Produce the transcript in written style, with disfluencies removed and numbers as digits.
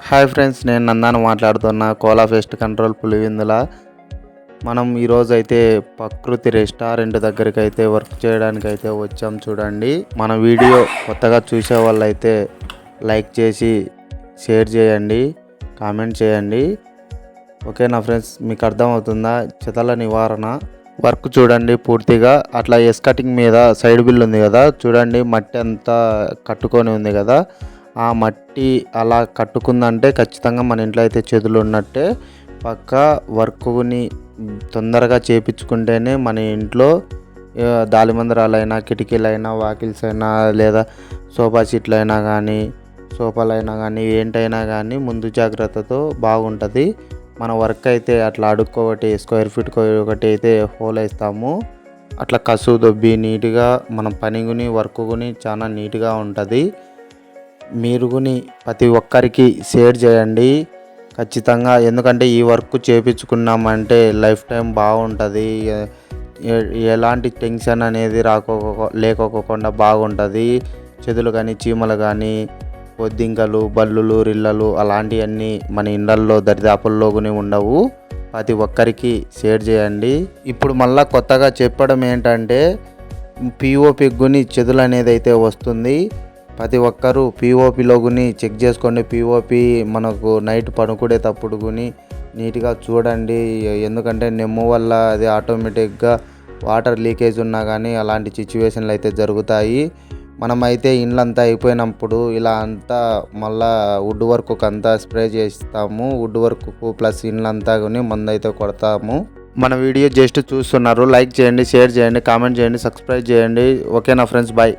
Hi friends, నేను నందాను మాట్లాడుతున్నా. Kola pest control Pulivendula. మనం ఈరోజు అయితే ప్రకృతి రెస్టారెంట్ దగ్గరికి అయితే వర్క్ చేయడానికి అయితే వచ్చాం. చూడండి, మన వీడియో కొత్తగా చూసే వాళ్ళైతే లైక్ చేసి షేర్ చేయండి, కామెంట్ చేయండి. ఓకేనా ఫ్రెండ్స్, మీకు అర్థమవుతుందా? చెత్తల నివారణ వర్క్ చూడండి పూర్తిగా. అట్లా ఎస్కటింగ్ మీద సైడ్ బిల్ ఉంది కదా, చూడండి మట్టి అంతా కట్టుకొని ఉంది కదా. ఆ మట్టి అలా కట్టుకుందంటే ఖచ్చితంగా మన ఇంట్లో అయితే చెదులు ఉన్నట్టే. పక్క వర్క్ని తొందరగా చేపించుకుంటేనే మన ఇంట్లో దాలిమందరాలైనా, కిటికీలైనా, వాకిల్స్ అయినా, లేదా సోఫా సీట్లైనా కానీ, సోఫాలైనా కానీ, ఏంటైనా కానీ ముందు జాగ్రత్తతో బాగుంటుంది. మన వర్క్ అయితే అట్లా అడుక్కొకటి స్క్వేర్ ఫీట్ ఒకటి అయితే హోల్ వేస్తాము. అట్లా కసువు దొబ్బి నీట్గా మన పనిగుని వర్క్ని చాలా నీట్గా ఉంటుంది. మీరు కూడా ప్రతి ఒక్కరికి షేర్ చేయండి ఖచ్చితంగా. ఎందుకంటే ఈ వర్క్ చేపించుకున్నామంటే లైఫ్ టైం బాగుంటుంది. ఎలాంటి టెన్షన్ అనేది లేకోకుండా బాగుంటుంది. చెదులు కానీ, చీమలు కానీ, బొద్దింకలు, బల్లులు, రిల్లలు అలాంటివన్నీ మన ఇళ్ళల్లో దరిదాపుల్లో కూడా ఉండవు. ప్రతి ఒక్కరికి షేర్ చేయండి. ఇప్పుడు మళ్ళీ కొత్తగా చెప్పడం ఏంటంటే పిఓపి గుని చెదులు అనేది అయితే వస్తుంది. ప్రతి ఒక్కరూ పిఓపిలో గుని చెక్ చేసుకోండి. పిఓపి మనకు నైట్ పడుకునేటప్పుడు గుని నీట్గా చూడండి. ఎందుకంటే నెమ్ము వల్ల అది ఆటోమేటిక్గా వాటర్ లీకేజ్ ఉన్నా కానీ అలాంటి సిచ్యువేషన్లు అయితే జరుగుతాయి. మనమైతే ఇండ్లంతా అయిపోయినప్పుడు ఇలా అంతా మళ్ళా వుడ్ వర్క్కి అంతా స్ప్రే చేస్తాము. వుడ్ వర్క్కు ప్లస్ ఇండ్లంతా కొని మందు అయితే కొడతాము. మన వీడియో జస్ట్ చూస్తున్నారు, లైక్ చేయండి, షేర్ చేయండి, కామెంట్ చేయండి, సబ్స్క్రైబ్ చేయండి. ఓకేనా ఫ్రెండ్స్, బాయ్.